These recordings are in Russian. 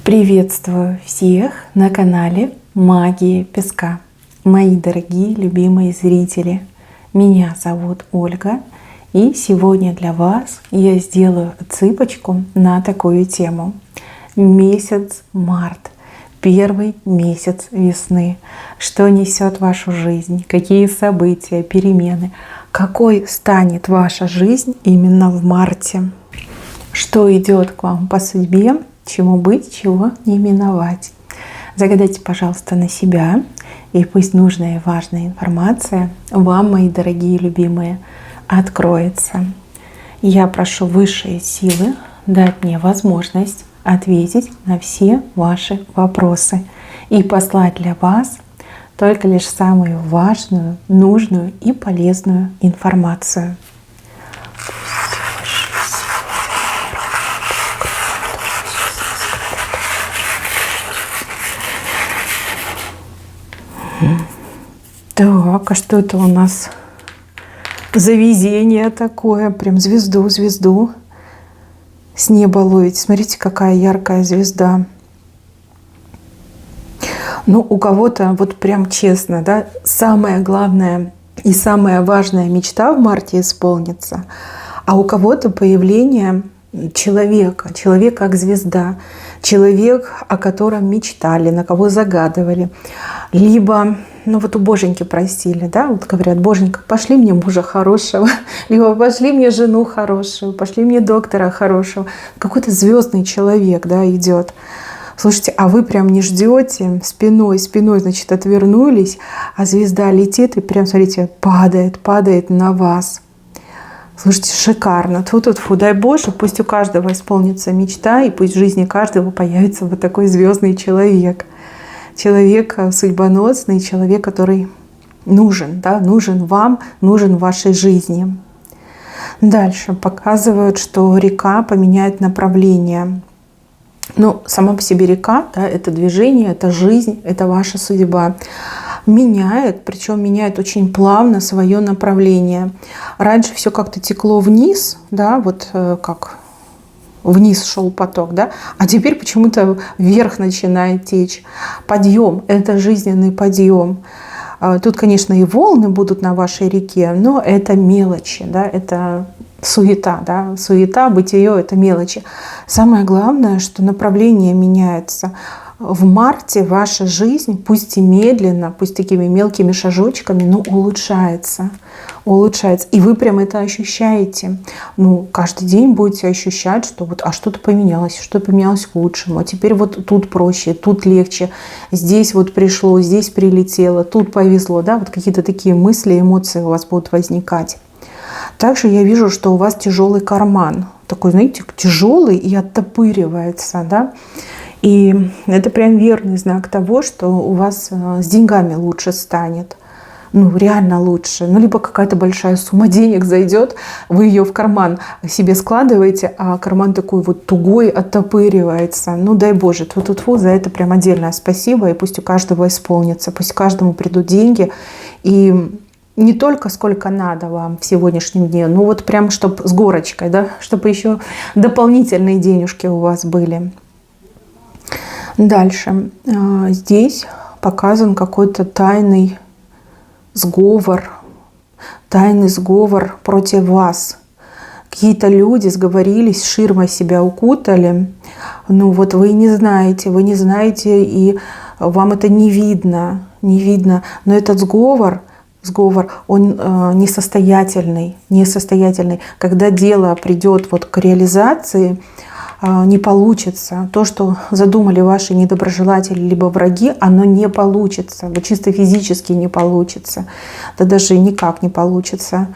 Приветствую всех на канале Магия Песка. Мои дорогие любимые зрители, меня зовут Ольга, и сегодня для вас я сделаю отсыпочку на такую тему. Месяц март, первый месяц весны. Что несет вашу жизнь, какие события, перемены, какой станет ваша жизнь именно в марте. Что идет к вам по судьбе, чему быть, чего не миновать. Загадайте, пожалуйста, на себя, и пусть нужная и важная информация вам, мои дорогие любимые, откроется. Я прошу высшие силы дать мне возможность ответить на все ваши вопросы и послать для вас только лишь самую важную, нужную и полезную информацию. Так, а что это у нас за везение такое? Прям звезду с неба ловить. Смотрите, какая яркая звезда. Ну, у кого-то, вот прям честно, да, самая главная и самая важная мечта в марте исполнится, а у кого-то появление человека как звезда, человек, о котором мечтали, на кого загадывали. Либо, ну вот у Боженьки просили, да, вот говорят: Боженька, пошли мне мужа хорошего, либо пошли мне жену хорошую, пошли мне доктора хорошего. Какой-то звездный человек, да, идет. Слушайте, а вы прям не ждете, спиной, значит, отвернулись, а звезда летит и прям, смотрите, падает на вас. Слушайте, шикарно. Тьфу-тьфу, дай Боже, пусть у каждого исполнится мечта, и пусть в жизни каждого появится вот такой звездный человек. Человек судьбоносный, человек, который нужен, да, нужен вам, нужен в вашей жизни. Дальше показывают, что река поменяет направление. Ну, сама по себе река, да, это движение, это жизнь, это ваша судьба. Меняет, причем меняет очень плавно свое направление. Раньше все как-то текло вниз, да, вот как вниз шел поток, да, а теперь почему-то вверх начинает течь. Подъем, это жизненный подъем. Тут, конечно, и волны будут на вашей реке, но это мелочи, да, это суета, да, суета, бытие, это мелочи. Самое главное, что направление меняется. В марте ваша жизнь, пусть и медленно, пусть такими мелкими шажочками, но улучшается. И вы прям это ощущаете. Ну, каждый день будете ощущать, что вот, а что-то поменялось, что-то поменялось к лучшему. А теперь вот тут проще, тут легче. Здесь вот пришло, здесь прилетело, тут повезло. Да? Вот какие-то такие мысли, эмоции у вас будут возникать. Также я вижу, что у вас тяжелый карман. Такой, знаете, тяжелый и оттопыривается, да. И это прям верный знак того, что у вас с деньгами лучше станет. Ну, реально лучше. Ну, либо какая-то большая сумма денег зайдет, вы ее в карман себе складываете, а карман такой вот тугой, оттопыривается. Ну, дай Боже, тьфу-тьфу, за это прям отдельное спасибо. И пусть у каждого исполнится, пусть каждому придут деньги. И не только сколько надо вам в сегодняшнем дне, ну вот прям, чтобы с горочкой, да, чтобы еще дополнительные денежки у вас были. Дальше. Здесь показан какой-то тайный сговор против вас. Какие-то люди сговорились, ширмой себя укутали. Ну вот вы не знаете, и вам это не видно. Но этот сговор, он несостоятельный. Когда дело придет вот к реализации, не получится. То, что задумали ваши недоброжелатели либо враги, оно не получится. Вот чисто физически не получится. Да даже никак не получится.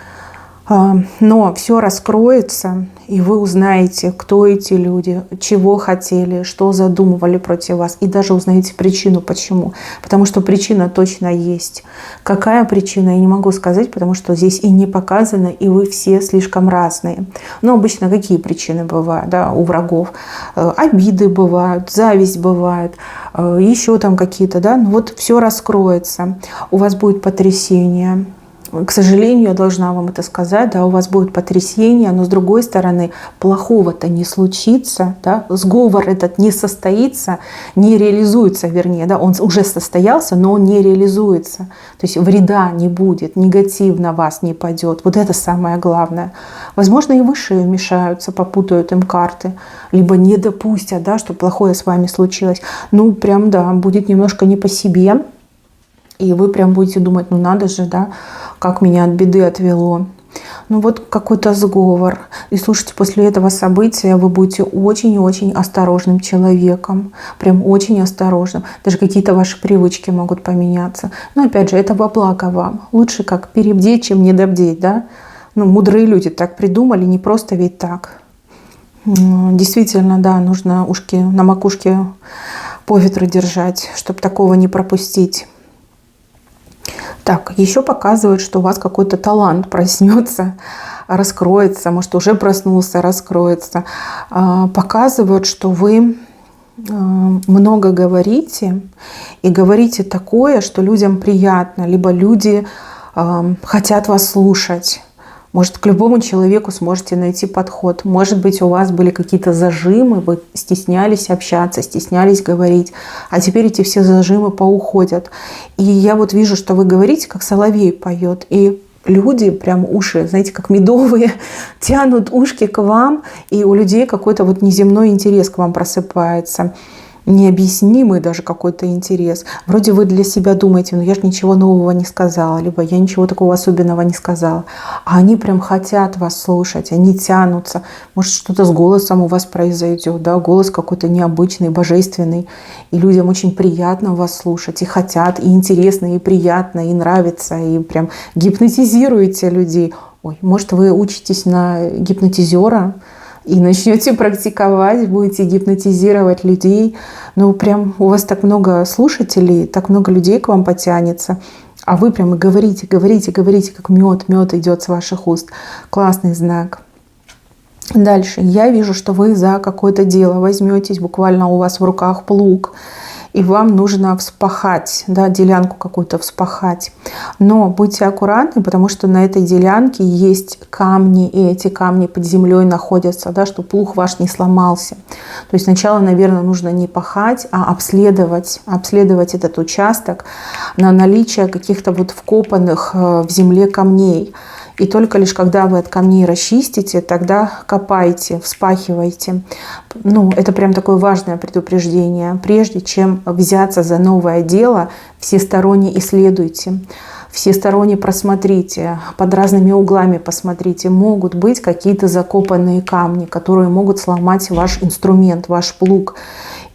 Но все раскроется, и вы узнаете, кто эти люди, чего хотели, что задумывали против вас. И даже узнаете причину, почему. Потому что причина точно есть. Какая причина, я не могу сказать, потому что здесь и не показано, и вы все слишком разные. Но обычно какие причины бывают, да, у врагов? Обиды бывают, зависть бывает, еще там какие-то, да. Ну вот все раскроется. У вас будет потрясение. К сожалению, я должна вам это сказать, да, у вас будет потрясение, но с другой стороны, плохого-то не случится, да, сговор этот не состоится, не реализуется, вернее, да, он уже состоялся, но он не реализуется. То есть вреда не будет, негатив на вас не пойдет. Вот это самое главное. Возможно, и высшие вмешаются, попутают им карты, либо не допустят, да, что плохое с вами случилось. Ну, прям, да, будет немножко не по себе. И вы прям будете думать, ну надо же, да, как меня от беды отвело. Ну вот какой-то сговор. И слушайте, после этого события вы будете очень и очень осторожным человеком. Прям очень осторожным. Даже какие-то ваши привычки могут поменяться. Но опять же, это во благо вам. Лучше как перебдеть, чем недобдеть, да. Ну, мудрые люди так придумали, не просто ведь так. Действительно, да, нужно ушки на макушке по ветру держать, чтобы такого не пропустить. Так, еще показывает, что у вас какой-то талант проснется, раскроется, может, уже проснулся, раскроется. Показывают, что вы много говорите и говорите такое, что людям приятно, либо люди хотят вас слушать. Может, к любому человеку сможете найти подход. Может быть, у вас были какие-то зажимы, вы стеснялись общаться, стеснялись говорить, а теперь эти все зажимы поуходят. И я вот вижу, что вы говорите, как соловей поет, и люди прям уши, знаете, как медовые, тянут ушки к вам, и у людей какой-то вот неземной интерес к вам просыпается. Необъяснимый даже какой-то интерес. Вроде вы для себя думаете, ну я же ничего нового не сказала, либо я ничего такого особенного не сказала. А они прям хотят вас слушать, они тянутся. Может, что-то с голосом у вас произойдет, да, голос какой-то необычный, божественный. И людям очень приятно вас слушать, и хотят, и интересно, и приятно, и нравится, и прям гипнотизируете людей. Ой, может, вы учитесь на гипнотизера, и начнете практиковать, будете гипнотизировать людей. Ну, прям у вас так много слушателей, так много людей к вам потянется. А вы прям и говорите, говорите, говорите, как мед идет с ваших уст. Классный знак. Дальше. Я вижу, что вы за какое-то дело возьметесь, буквально у вас в руках плуг, и вам нужно вспахать, да, делянку какую-то вспахать. Но будьте аккуратны, потому что на этой делянке есть камни, и эти камни под землей находятся, да, чтобы плуг ваш не сломался. То есть сначала, наверное, нужно не пахать, а обследовать этот участок на наличие каких-то вот вкопанных в земле камней. И только лишь когда вы от камней расчистите, тогда копайте, вспахивайте. Ну, это прям такое важное предупреждение. Прежде чем взяться за новое дело, всесторонне исследуйте, всесторонне просмотрите, под разными углами посмотрите. Могут быть какие-то закопанные камни, которые могут сломать ваш инструмент, ваш плуг.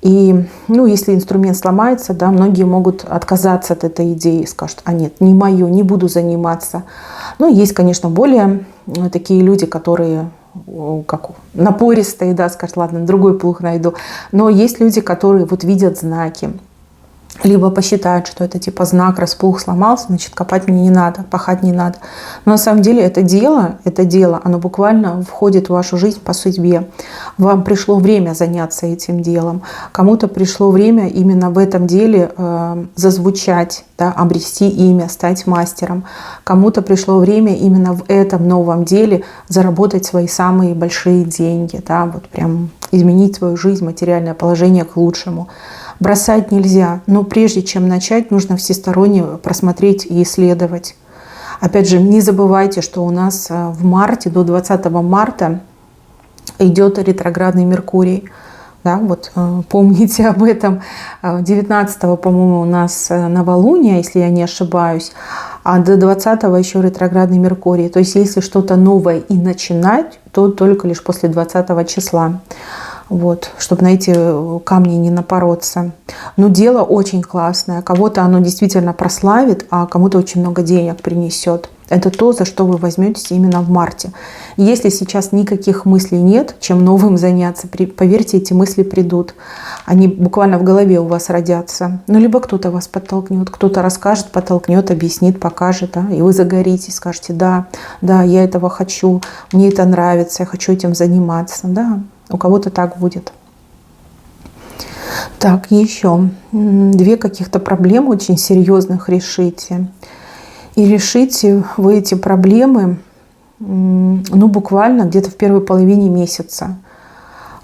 И, ну, если инструмент сломается, да, многие могут отказаться от этой идеи, скажут, а нет, не мое, не буду заниматься. Ну, есть, конечно, более такие люди, которые как напористые, да, скажут, ладно, другой плуг найду. Но есть люди, которые вот видят знаки, либо посчитают, что это типа знак, раз плуг сломался, значит, копать мне не надо, пахать не надо. Но на самом деле это дело, оно буквально входит в вашу жизнь по судьбе. Вам пришло время заняться этим делом. Кому-то пришло время именно в этом деле зазвучать, да, обрести имя, стать мастером. Кому-то пришло время именно в этом новом деле заработать свои самые большие деньги, да, вот прям изменить свою жизнь, материальное положение к лучшему. Бросать нельзя, но прежде чем начать, нужно всесторонне просмотреть и исследовать. Опять же, не забывайте, что у нас в марте, до 20 марта идет ретроградный Меркурий. Да, вот помните об этом. 19-го, по-моему, у нас новолуние, если я не ошибаюсь, а до 20-го еще ретроградный Меркурий. То есть если что-то новое и начинать, то только лишь после 20 числа. Вот, чтобы на эти камни не напороться. Но дело очень классное. Кого-то оно действительно прославит, а кому-то очень много денег принесет. Это то, за что вы возьметесь именно в марте. Если сейчас никаких мыслей нет, чем новым заняться, поверьте, эти мысли придут. Они буквально в голове у вас родятся. Ну, либо кто-то вас подтолкнет, кто-то расскажет, подтолкнет, объяснит, покажет. Да? И вы загоритесь, скажете, да, я этого хочу, мне это нравится, я хочу этим заниматься. Да, у кого-то так будет. Так, еще 2 каких-то проблемы очень серьезных решите. И решите вы эти проблемы, ну, буквально где-то в первой половине месяца.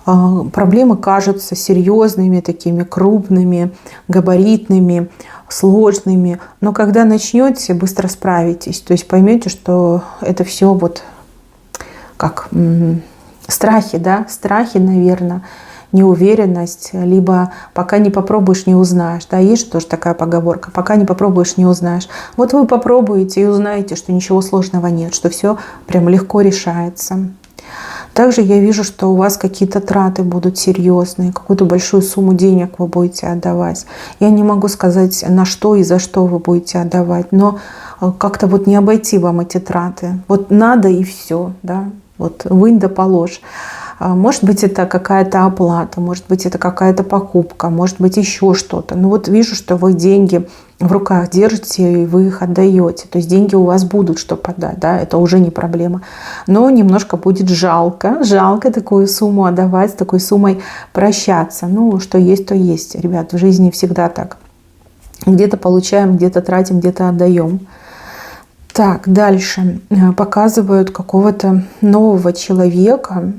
Проблемы кажутся серьезными, такими крупными, габаритными, сложными. Но когда начнете, быстро справитесь. То есть поймете, что это все вот как страхи, да, страхи, наверное, неуверенность, либо пока не попробуешь, не узнаешь. Да, есть же тоже такая поговорка: пока не попробуешь, не узнаешь. Вот вы попробуете и узнаете, что ничего сложного нет, что все прям легко решается. Также я вижу, что у вас какие-то траты будут серьезные, какую-то большую сумму денег вы будете отдавать. Я не могу сказать, на что и за что вы будете отдавать, но как-то вот не обойти вам эти траты. Вот надо и все, да, вот вынь да положь. Может быть, это какая-то оплата, может быть, это какая-то покупка, может быть, еще что-то. Но вот вижу, что вы деньги в руках держите и вы их отдаете. То есть деньги у вас будут, что подать, да, это уже не проблема. Но немножко будет жалко такую сумму отдавать, с такой суммой прощаться. Ну, что есть, то есть. Ребят, в жизни всегда так. Где-то получаем, где-то тратим, где-то отдаем. Так, дальше. Показывают какого-то нового человека.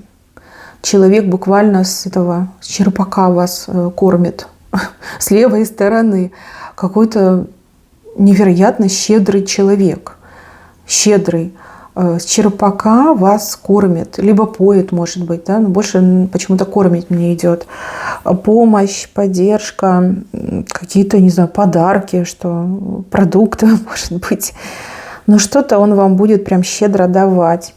Человек буквально с черпака вас кормит с левой стороны. Какой-то невероятно щедрый человек. Щедрый. С черпака вас кормит. Либо поет, может быть. Да? Но больше почему-то кормить мне идет. Помощь, поддержка, какие-то, не знаю, подарки, что продукты, может быть. Но что-то он вам будет прям щедро давать.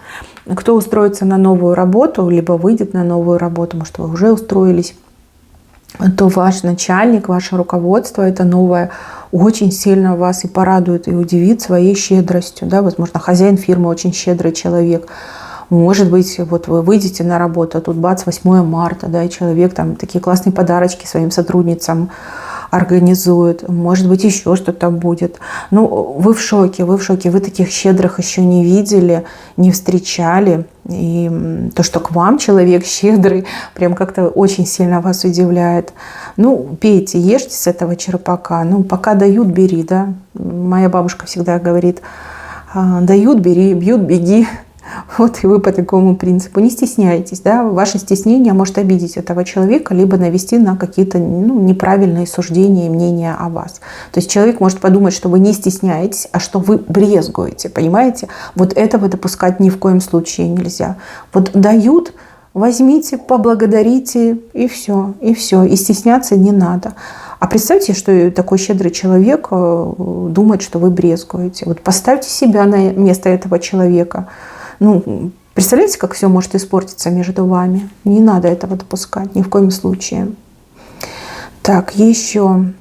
Кто устроится на новую работу, либо выйдет на новую работу, может, вы уже устроились, то ваш начальник, ваше руководство, это новое, очень сильно вас и порадует, и удивит своей щедростью. Да? Возможно, хозяин фирмы очень щедрый человек. Может быть, вот вы выйдете на работу, а тут бац, 8 марта, да, и человек там такие классные подарочки своим сотрудницам организует. Может быть, еще что-то будет. Ну, вы в шоке, вы таких щедрых еще не видели, не встречали. И то, что к вам человек щедрый, прям как-то очень сильно вас удивляет. Ну, пейте, ешьте с этого черпака. Ну, пока дают, бери, да. Моя бабушка всегда говорит: дают, бери, бьют, беги. Вот и вы по такому принципу. Не стесняйтесь, да, ваше стеснение может обидеть этого человека, либо навести на какие-то неправильные суждения и мнения о вас. То есть человек может подумать, что вы не стесняетесь, а что вы брезгуете, понимаете? Вот этого допускать ни в коем случае нельзя. Вот дают, возьмите, поблагодарите, и все, и все. И стесняться не надо. А представьте, что такой щедрый человек думает, что вы брезгуете. Вот поставьте себя на место этого человека. Ну, представляете, как все может испортиться между вами? Не надо этого допускать ни в коем случае. Так, еще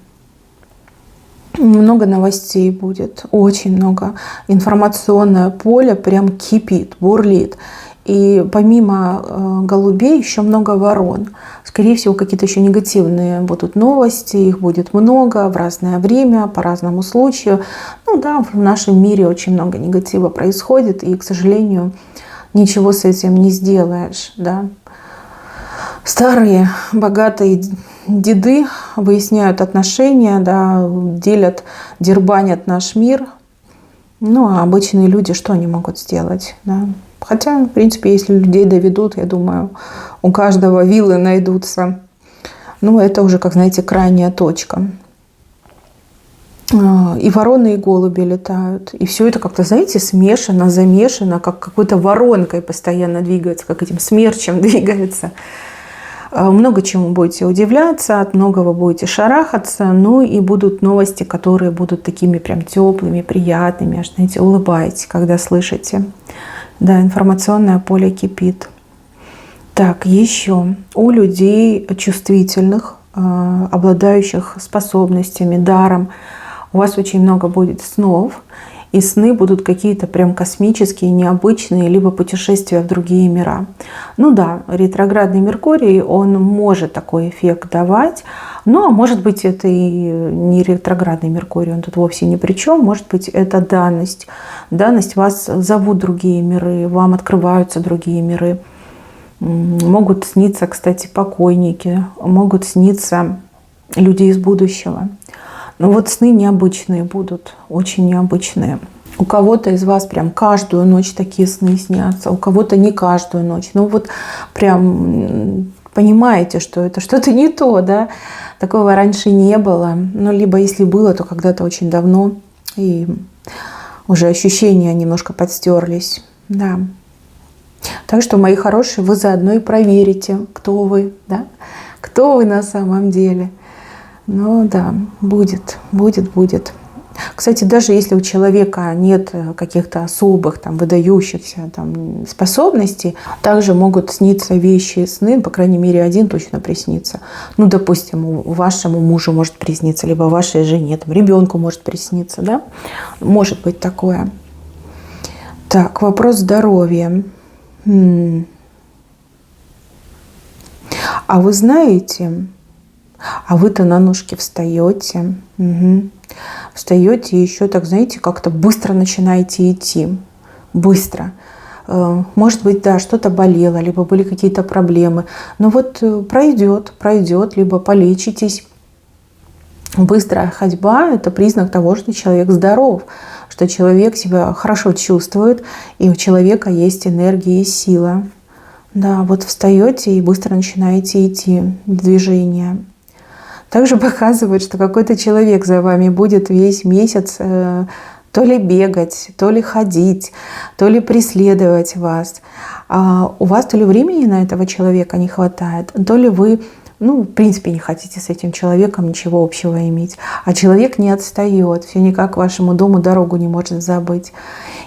много новостей будет, очень много. Информационное поле прям кипит, бурлит. И помимо голубей еще много ворон. Скорее всего, какие-то еще негативные будут новости, их будет много в разное время, по разному случаю. Ну да, в нашем мире очень много негатива происходит, и, к сожалению, ничего с этим не сделаешь. Да? Старые, богатые деды выясняют отношения, да, делят, дербанят наш мир. Ну, а обычные люди что они могут сделать? Да? Хотя, в принципе, если людей доведут, я думаю, у каждого виллы найдутся. Ну, это уже, как знаете, крайняя точка. И вороны, и голуби летают. И все это как-то, знаете, смешано, замешано, как какой-то воронкой постоянно двигается, как этим смерчем двигается. Много чему будете удивляться, от многого будете шарахаться, ну и будут новости, которые будут такими прям теплыми, приятными, аж, знаете, улыбаетесь, когда слышите. Да, информационное поле кипит. Так, еще у людей чувствительных, обладающих способностями, даром, у вас очень много будет снов. И сны будут какие-то прям космические, необычные, либо путешествия в другие мира. Ну да, ретроградный Меркурий, он может такой эффект давать. Ну а может быть это и не ретроградный Меркурий, он тут вовсе ни при чем. Может быть это данность. Данность, вас зовут другие миры, вам открываются другие миры. Могут сниться, кстати, покойники, могут сниться люди из будущего. Но вот сны необычные будут, очень необычные. У кого-то из вас прям каждую ночь такие сны снятся, у кого-то не каждую ночь. Ну вот прям понимаете, что это что-то не то, да? Такого раньше не было. Ну, либо если было, то когда-то очень давно. И уже ощущения немножко подстерлись. Да. Так что, мои хорошие, вы заодно и проверите, кто вы, да? Кто вы на самом деле. Ну да, будет. Кстати, даже если у человека нет каких-то особых, там, выдающихся там, способностей, также могут сниться вещи, сны, по крайней мере, один точно приснится. Ну, допустим, вашему мужу может присниться, либо вашей жене, там, ребенку может присниться, да? Может быть такое. Так, вопрос здоровья. А вы знаете, а вы-то на ножки встаете. Угу. Встаете и еще так, знаете, как-то быстро начинаете идти. Быстро. Может быть, да, что-то болело, либо были какие-то проблемы. Но вот пройдет, либо полечитесь. Быстрая ходьба – это признак того, что человек здоров, что человек себя хорошо чувствует, и у человека есть энергия и сила. Да, вот встаете и быстро начинаете идти в движение. Также показывает, что какой-то человек за вами будет весь месяц то ли бегать, то ли ходить, то ли преследовать вас. А у вас то ли времени на этого человека не хватает, то ли вы, в принципе, не хотите с этим человеком ничего общего иметь. А человек не отстает, все никак к вашему дому дорогу не может забыть.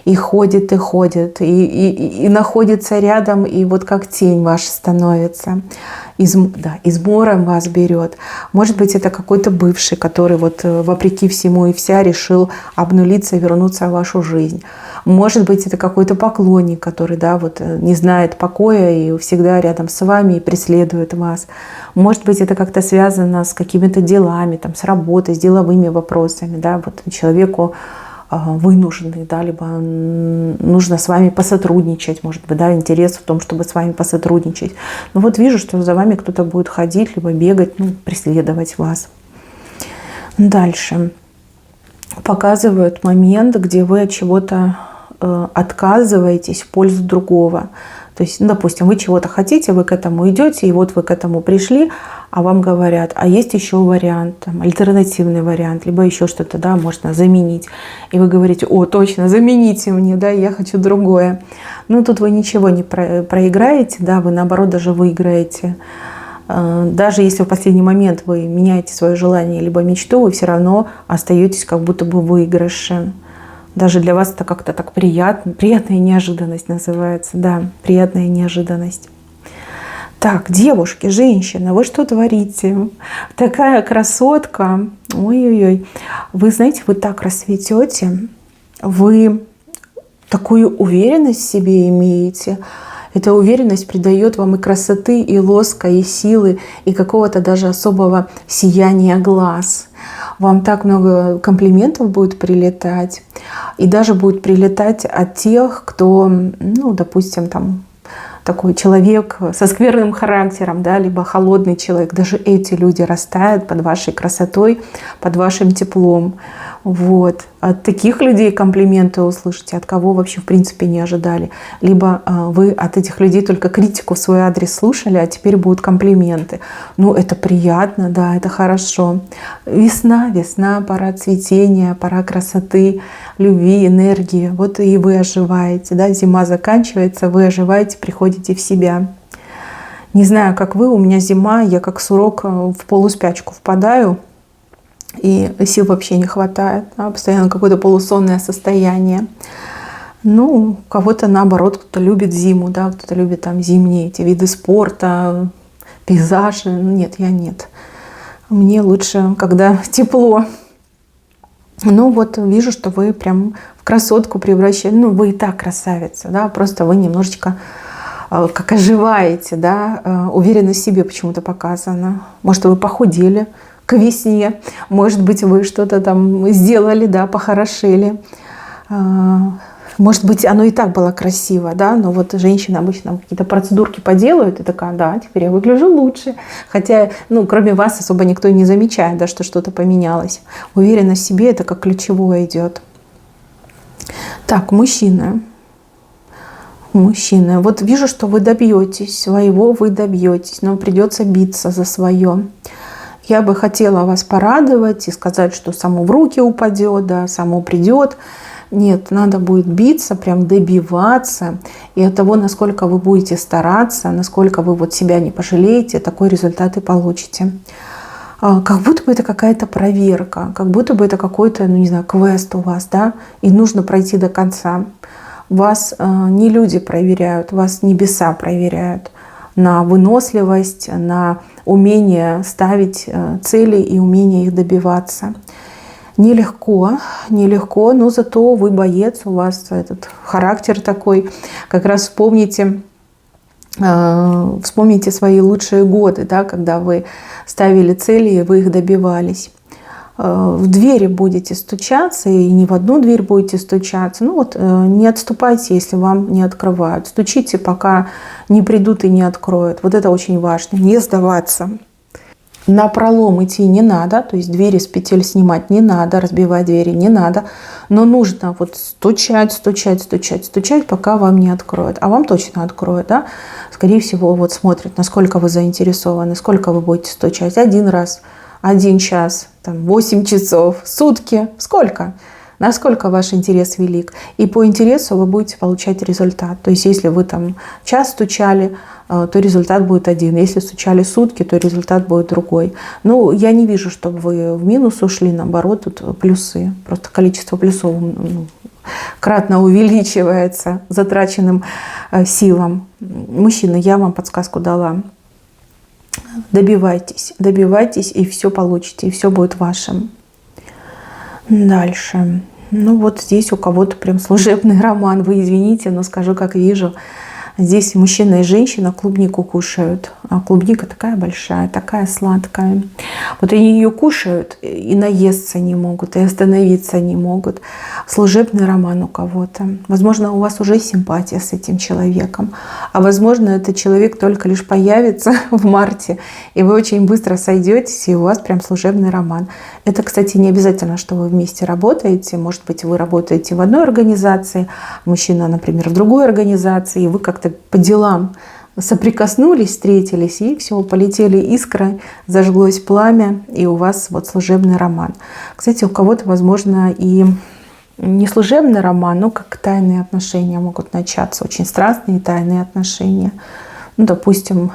И ходит, и находится рядом, и вот как тень ваша становится. Измором вас берет. Может быть, это какой-то бывший, который вот вопреки всему и вся решил обнулиться и вернуться в вашу жизнь. Может быть, это какой-то поклонник, который, не знает покоя и всегда рядом с вами и преследует вас. Может быть, это как-то связано с какими-то делами, с работой, с деловыми вопросами. Человеку вы нужны, либо нужно с вами посотрудничать, может быть, интерес в том, чтобы с вами посотрудничать. Но вот вижу, что за вами кто-то будет ходить, либо бегать, преследовать вас. Дальше. Показывают момент, где вы от чего-то отказываетесь в пользу другого. То есть, допустим, вы чего-то хотите, вы к этому идете, и вот вы к этому пришли, а вам говорят, а есть еще вариант, альтернативный вариант, либо еще что-то, можно заменить. И вы говорите, о, точно, замените мне, я хочу другое. Тут вы ничего не проиграете, вы наоборот даже выиграете. Даже если в последний момент вы меняете свое желание либо мечту, вы все равно остаетесь как будто бы в выигрыше. Даже для вас это как-то так приятно. Приятная неожиданность называется. Да, приятная неожиданность. Так, девушки, женщины, вы что творите? Такая красотка. Ой-ой-ой. Вы знаете, вы так расцветете. Вы такую уверенность в себе имеете. Эта уверенность придает вам и красоты, и лоска, и силы, и какого-то даже особого сияния глаз. Вам так много комплиментов будет прилетать. И даже будет прилетать от тех, кто, допустим, такой человек со скверным характером, либо холодный человек. Даже эти люди растают под вашей красотой, под вашим теплом. Вот. От таких людей комплименты услышите, от кого вообще в принципе не ожидали. Либо вы от этих людей только критику в свой адрес слушали, а теперь будут комплименты. Это приятно, это хорошо. Весна, пора цветения, пора красоты, любви, энергии. Вот и вы оживаете. Зима заканчивается, вы оживаете, приходите в себя. Не знаю, как вы, у меня зима, я как сурок в полуспячку впадаю. И сил вообще не хватает. Постоянно какое-то полусонное состояние. У кого-то наоборот, кто-то любит зиму, кто-то любит зимние эти виды спорта, пейзажи. Нет, я нет. Мне лучше, когда тепло. Вижу, что вы прям в красотку превращаете. Вы и так красавица, просто вы немножечко как оживаете, уверенность в себе почему-то показана. Может, вы похудели к весне, может быть, вы что-то сделали, похорошели. Может быть, оно и так было красиво, но вот женщины обычно какие-то процедурки поделают, и такая, теперь я выгляжу лучше. Хотя, кроме вас особо никто и не замечает, что что-то поменялось. Уверенность в себе – это как ключевое идет. Так, мужчина. Мужчина. Вот вижу, что вы добьетесь своего, вы добьетесь, но придется биться за свое. Я бы хотела вас порадовать и сказать, что само в руки упадет, да, само придет. Нет, надо будет биться, прям добиваться. И от того, насколько вы будете стараться, насколько вы вот себя не пожалеете, такой результат и получите. Как будто бы это какая-то проверка, как будто бы это какой-то, ну не знаю, квест у вас, да, и нужно пройти до конца. Вас не люди проверяют, вас небеса проверяют на выносливость, на умение ставить цели и умение их добиваться. Нелегко, нелегко, но зато вы боец, у вас этот характер такой. Как раз вспомните свои лучшие годы, да, когда вы ставили цели и вы их добивались. В двери будете стучаться, и не в одну дверь будете стучаться. Ну вот, не отступайте, если вам не открывают. Стучите, пока не придут и не откроют. Вот это очень важно, не сдаваться. На пролом идти не надо, то есть двери с петель снимать не надо, разбивать двери не надо. Но нужно вот стучать, стучать, стучать, стучать, пока вам не откроют. А вам точно откроют, да? Скорее всего, вот смотрят, насколько вы заинтересованы, сколько вы будете стучать. 1 раз, 1 час, там, 8 часов, сутки. Сколько? Насколько ваш интерес велик. И по интересу вы будете получать результат. То есть если вы там час стучали, то результат будет один. Если стучали сутки, то результат будет другой. Ну, я не вижу, чтобы вы в минус ушли. Наоборот, тут плюсы. Просто количество плюсов кратно увеличивается затраченным силам. Мужчина, я вам подсказку дала. Добивайтесь, добивайтесь, и все получите, и все будет вашим. Дальше. Ну вот здесь у кого-то прям служебный роман. Вы извините, но скажу, как вижу. Здесь мужчина и женщина клубнику кушают. А клубника такая большая, такая сладкая. Вот они ее кушают и наесться не могут, и остановиться не могут. Служебный роман у кого-то. Возможно, у вас уже симпатия с этим человеком. А возможно, этот человек только лишь появится в марте, и вы очень быстро сойдетесь, и у вас прям служебный роман. Это, кстати, не обязательно, что вы вместе работаете. Может быть, вы работаете в одной организации, мужчина, например, в другой организации, и вы как-то по делам соприкоснулись, встретились, и все, полетели искры, зажглось пламя, и у вас вот служебный роман. Кстати, у кого-то, возможно, и не служебный роман, но как тайные отношения могут начаться, очень страстные тайные отношения. Ну, допустим,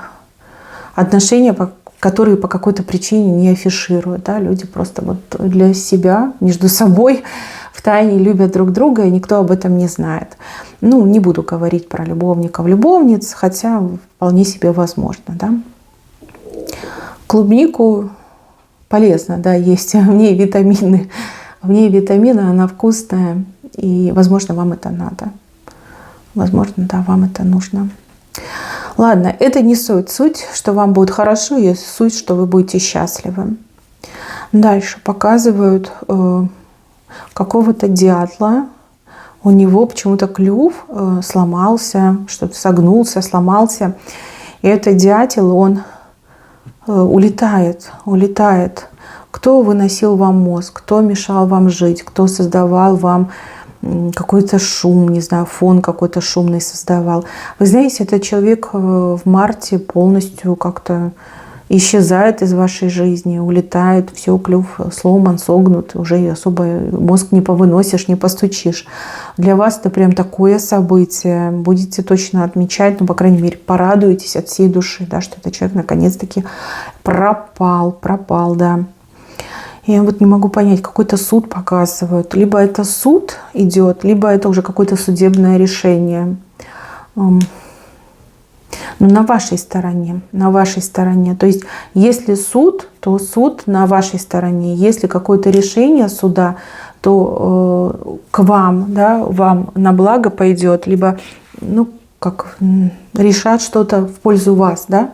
отношения, которые по какой-то причине не афишируют. Да? Люди просто вот для себя, между собой втайне любят друг друга, и никто об этом не знает. Ну, не буду говорить про любовников, любовниц, хотя вполне себе возможно. Да? Клубнику полезно, да, есть в ней витамины. В ней витамины, она вкусная, и, возможно, вам это надо. Возможно, да, вам это нужно. Ладно, это не суть. Суть, что вам будет хорошо, и суть, что вы будете счастливы. Дальше показывают какого-то дятла. У него почему-то клюв сломался, что-то согнулся, сломался. И этот дятел, он улетает. Кто выносил вам мозг, кто мешал вам жить, кто создавал вам какой-то шум, не знаю, фон какой-то шумный создавал. Вы знаете, этот человек в марте полностью как-то исчезает из вашей жизни, улетает, все, клюв сломан, согнут, уже особо мозг не повыносишь, не постучишь. Для вас это прям такое событие, будете точно отмечать, ну, по крайней мере, порадуетесь от всей души, да, что этот человек наконец-таки пропал, да. Я вот не могу понять, какой-то суд показывают. Либо это суд идет, либо это уже какое-то судебное решение. Но на вашей стороне, на вашей стороне. То есть, если суд, то суд на вашей стороне. Если какое-то решение суда, то к вам, да, вам на благо пойдет, либо, ну, как решат что-то в пользу вас, да.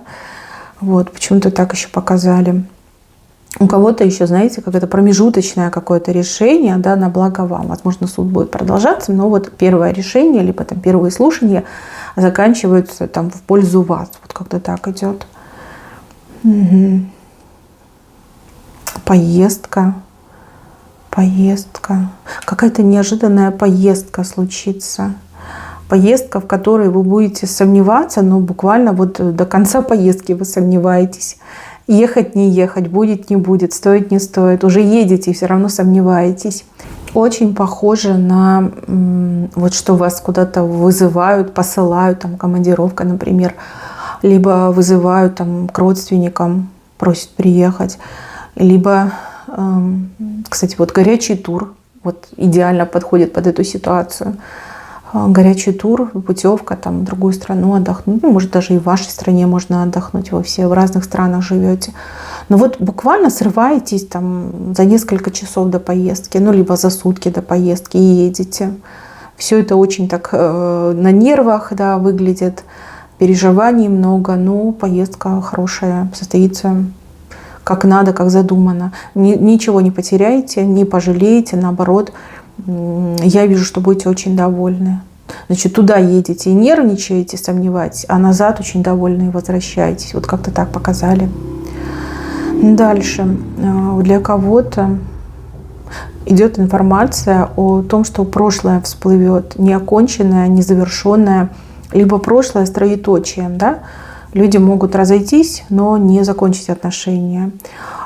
Вот, почему-то так еще показали. У кого-то еще, знаете, как это промежуточное какое-то решение, да, на благо вам. Возможно, суд будет продолжаться, но вот первое решение, либо там первые слушания заканчиваются там в пользу вас. Вот как-то так идет. Угу. Поездка Поездка. Какая-то неожиданная поездка случится. Поездка, в которой вы будете сомневаться, но буквально вот до конца поездки вы сомневаетесь. Ехать, не ехать, будет, не будет, стоит, не стоит. Уже едете и все равно сомневаетесь. Очень похоже на вот что вас куда-то вызывают, посылают, там командировка, например, либо вызывают там к родственникам, просят приехать, либо, кстати, вот горячий тур вот идеально подходит под эту ситуацию. Горячий тур, путевка там, в другую страну отдохнуть. Ну, может, даже и в вашей стране можно отдохнуть. Вы все в разных странах живете. Но вот буквально срываетесь там за несколько часов до поездки, ну, либо за сутки до поездки и едете. Все это очень так на нервах, да, выглядит. Переживаний много, но поездка хорошая, состоится как надо, как задумано. Ничего не потеряете, не пожалеете, наоборот. Я вижу, что будете очень довольны. Значит, туда едете и нервничаете, сомневаетесь, а назад очень довольны и возвращаетесь. Вот как-то так показали. Дальше. Для кого-то идет информация о том, что прошлое всплывет, неоконченное, незавершенное, либо прошлое с троеточием. Да? Люди могут разойтись, но не закончить отношения.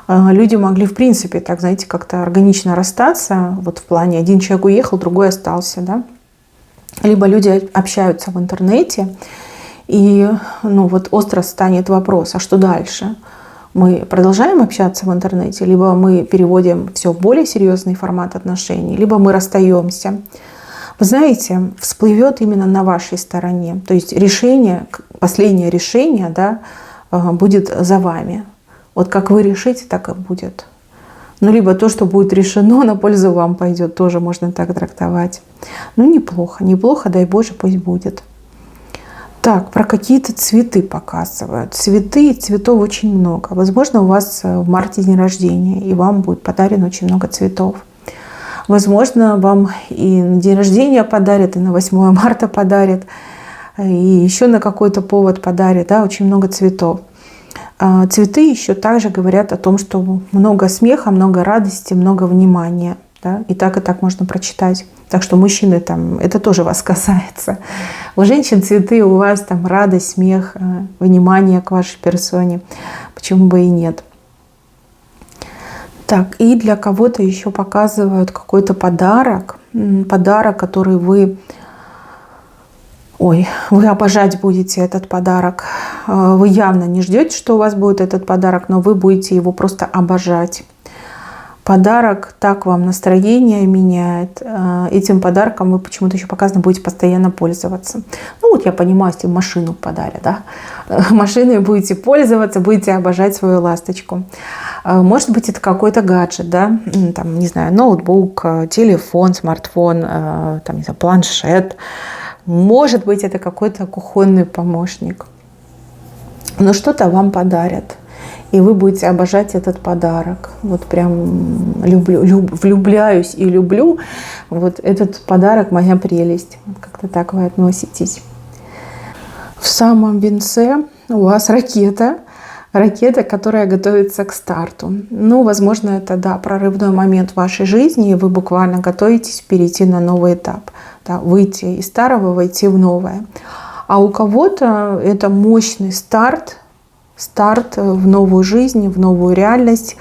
Люди могли, в принципе, так, знаете, как-то органично расстаться. Вот в плане один человек уехал, другой остался. Да? Либо люди общаются в интернете, и ну, вот остро станет вопрос, а что дальше? Мы продолжаем общаться в интернете, либо мы переводим все в более серьезный формат отношений, либо мы расстаемся. Вы знаете, всплывет именно на вашей стороне. То есть решение, последнее решение, да, будет за вами. Вот как вы решите, так и будет. Ну, либо то, что будет решено, на пользу вам пойдет, тоже можно так трактовать. Ну, неплохо, неплохо, дай Боже, пусть будет. Так, про какие-то цветы показывают. Цветы и цветов очень много. Возможно, у вас в марте день рождения, и вам будет подарено очень много цветов. Возможно, вам и на день рождения подарят, и на 8 марта подарят, и еще на какой-то повод подарят, да, очень много цветов. Цветы еще также говорят о том, что много смеха, много радости, много внимания. Да? И так можно прочитать. Так что мужчины, там, это тоже вас касается. У женщин цветы, у вас там радость, смех, внимание к вашей персоне. Почему бы и нет. Так, и для кого-то еще показывают какой-то подарок. Подарок, который вы обожать будете этот подарок. Вы явно не ждете, что у вас будет этот подарок, но вы будете его просто обожать. Подарок так вам настроение меняет. Этим подарком вы почему-то еще показано будете постоянно пользоваться. Ну вот я понимаю, если машину подарят, да? Машиной будете пользоваться, будете обожать свою ласточку. Может быть, это какой-то гаджет, да? Там, не знаю, ноутбук, телефон, смартфон, там, не знаю, планшет. Может быть, это какой-то кухонный помощник. Но что-то вам подарят. И вы будете обожать этот подарок. Вот прям влюбляюсь и люблю. Вот этот подарок моя прелесть. Как-то так вы относитесь. В самом венце у вас ракета. Ракета, которая готовится к старту. Ну, возможно, это, да, прорывной момент в вашей жизни, и вы буквально готовитесь перейти на новый этап. Да, выйти из старого, войти в новое. А у кого-то это мощный старт в новую жизнь, в новую реальность.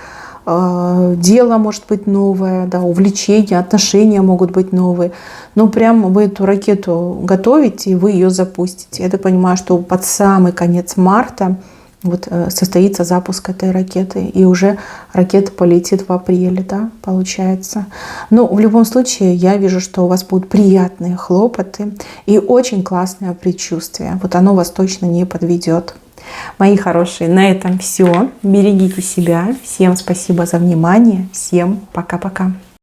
Дело может быть новое, да, увлечения, отношения могут быть новые. Но прямо вы эту ракету готовите, и вы ее запустите. Я так понимаю, что под самый конец марта вот состоится запуск этой ракеты, и уже ракета полетит в апреле, да, получается. Но в любом случае я вижу, что у вас будут приятные хлопоты и очень классное предчувствие. Вот оно вас точно не подведет. Мои хорошие, на этом все. Берегите себя. Всем спасибо за внимание. Всем пока-пока.